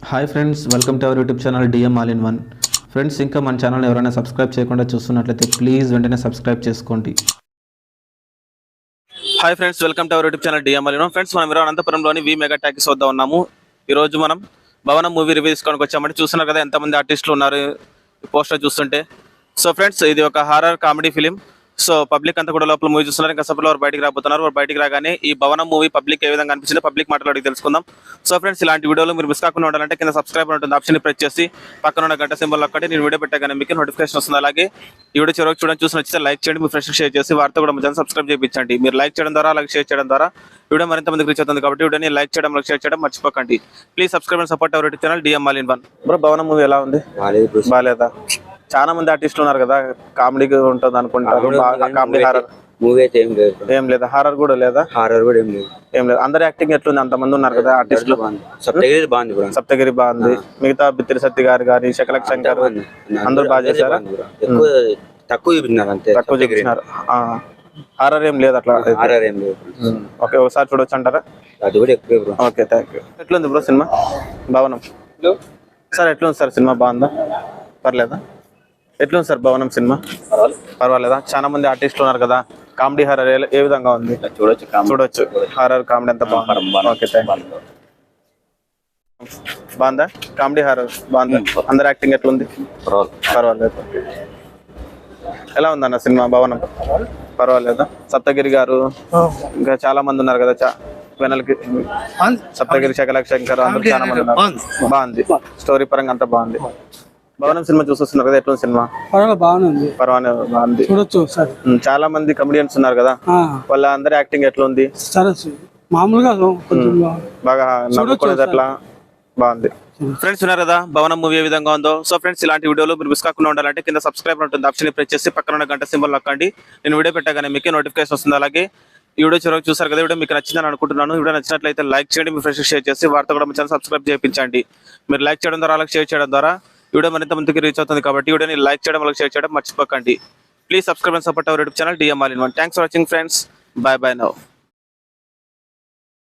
Hi friends, welcome to our YouTube channel DM all in one. Friends, ఇంకా మన channel ఎవరైనా subscribe చేయకుండా చూస్తున్నట్లయితే ప్లీజ్ వెంటనే సబ్స్క్రైబ్ చేసుకోండి. Hi friends, welcome to our YouTube channel DM all in one. Friends, మనం ఈరోజు అనంతపురంలోని వి mega talkies వద్ద ఉన్నాము. ఈరోజు మనం భవనం మూవీ రివ్యూ తీసుకోవడానికి వచ్చామంటే చూస్తున్నారు కదా ఎంతమంది ఆర్టిస్టులు ఉన్నారు పోస్టర్ చూస్తుంటే. సో ఫ్రెండ్స్, ఇది ఒక horror comedy film. So public అంతా కూడా లోపల మూవీ చూస్తున్నారు. ఇంకా సభలో వారు బయటికి రాబోతున్నారు. వారు బయటికి రాగానే ఈ భవనం మూవీ పబ్లిక్ ఏ విధంగా అనిపించిందో పబ్లిక్ మాటలు తెలుసుకుందాం. సో ఫ్రెండ్స్, ఇలాంటి వీడియోలు మీరు మిస్ కాకుండా ఉండాలంటే కింద సబ్స్క్రైబ్ ఉంటుంది ఆప్షన్ ప్రెస్ చేసి పక్కన ఉన్న గంట సింబల్ ఒక్కటి నేను వీడియో పెట్టగానే మీకు నోటిఫికేషన్ వస్తుంది. అలాగే ఈ వీడియో చివరికి చూడండి, చూసి నచ్చితే లైక్ చేయండి, మీ ఫ్రెండ్స్ షేర్ చేసి వారితో కూడా మంచిగా సబ్స్క్రైబ్ చేయించండి. మీరు లైక్ చేయడం ద్వారా అలాగే షేర్ చేయడం ద్వారా వీడియో మరింత మందికి రీచ్ అవుతుంది. కాబట్టి వీడియోని లైక్ చేయడం అలాగే షేర్ చేయడం మర్చిపోకండి. Please subscribe and support our YouTube channel DM all in one. Bro, భవనం మూవీ ఎలా ఉంది? బాగాలేదా? చాలా మంది ఆర్టిస్టులు ఉన్నారు కదా, కామెడీగా ఉంటుంది అనుకుంటారు. కామెడీ హారర్ మూవీ అయితే ఏం లేదా? హారర్ కూడా లేదా? హారర్ కూడా ఏం లేదు. అందరు యాక్టింగ్ ఎట్లుంది? అంతమంది ఉన్నారు కదా ఆర్టిస్టులు. సప్తగిరి బాగుంది. సప్తగిరి బాగుంది. మిగతా బిత్తిరి సత్య గారు కానీ శకలక్ శంకర్ అందరూ బాగా చేశారు. తక్కువ చూపించారు అంతే, తక్కువ చూపించినారు. హారర్ ఏం లేదు అట్లా? హారర్ ఏం లేదు. ఓకే, ఒకసారి చూడొచ్చు అంటారా? అది కూడా ఎక్కువ బ్రో. Okay, thank you. ఎట్లుంది బ్రో సినిమా భవనం? సార్ ఎట్లుంది సార్ సినిమా? బాగుందా? పర్లేదా? ఎట్లుంది సార్ భవనం సినిమా? పర్వాలేదా? చాలా మంది ఆర్టిస్టులు ఉన్నారు కదా, కామెడీ హారర్ ఏ విధంగా ఉంది? చూడొచ్చు. హారర్ కామెడీ అంతా బాగుంది. Okay, thank you. బాగుందా కామెడీ హారర్? బాగుందా? అందరు యాక్టింగ్ ఎట్లుంది? పర్వాలేదు. ఎలా ఉందన్న సినిమా భవనం? పర్వాలేదా? సప్తగిరి గారు ఇంకా చాలా మంది ఉన్నారు కదా, వెనల్కి సప్తగిరి శకలక్ శంకర్ అందరు చాలా మంది ఉన్నారు. బాగుంది. స్టోరీ పరంగా అంతా బాగుంది. భవనం సినిమా చూస్తున్నారు కదా, ఎట్లుంది సినిమా? బాగుంది. చూడొచ్చు సార్. చాలా మంది కమెడియన్స్ ఉన్నారు కదా, వాళ్ళ అందరి యాక్టింగ్ ఎట్లుంది? మామూలుగా బాగా నవ్వుకునేది అట్లా బాగుంది. ఫ్రెండ్స్, ఉన్నారు కదా భవనం మూవీ ఏ విధంగా ఉందో. సో ఫ్రెండ్స్, ఇలాంటి వీడియోలు మీరు మిస్ కాకుండా ఉండాలంటే కింద సబ్స్క్రైబ్ ఉంటుంది ఆప్షన్ ప్రెస్ చేసి పక్కన ఉన్న గంట సింబల్ నొక్కండి. నేను వీడియో పెట్టగానే మీకు నోటిఫికేషన్ వస్తుంది. అలాగే ఈ వీడియో చివరికి చూసారు కదా, వీడియో మీకు నచ్చిందని అనుకుంటున్నాను. వీడియో నచ్చినట్లయితే లైక్ చేయండి, మీ ఫ్రెండ్స్ షేర్ చేసి వారితో కూడా మంచి సబ్స్క్రైబ్ చేయించండి. మీరు లైక్ చేయడం ద్వారా అలాగే షేర్ చేయడం ద్వారా వీడియో మరింత మందికి రీచ్ అవుతుంది. కాబట్టి వీడియోని లైక్ చేయడం అలాగే షేర్ చేయడం మర్చిపోకండి. Please subscribe and support our YouTube channel DM all in one. Thanks for watching friends. By by now.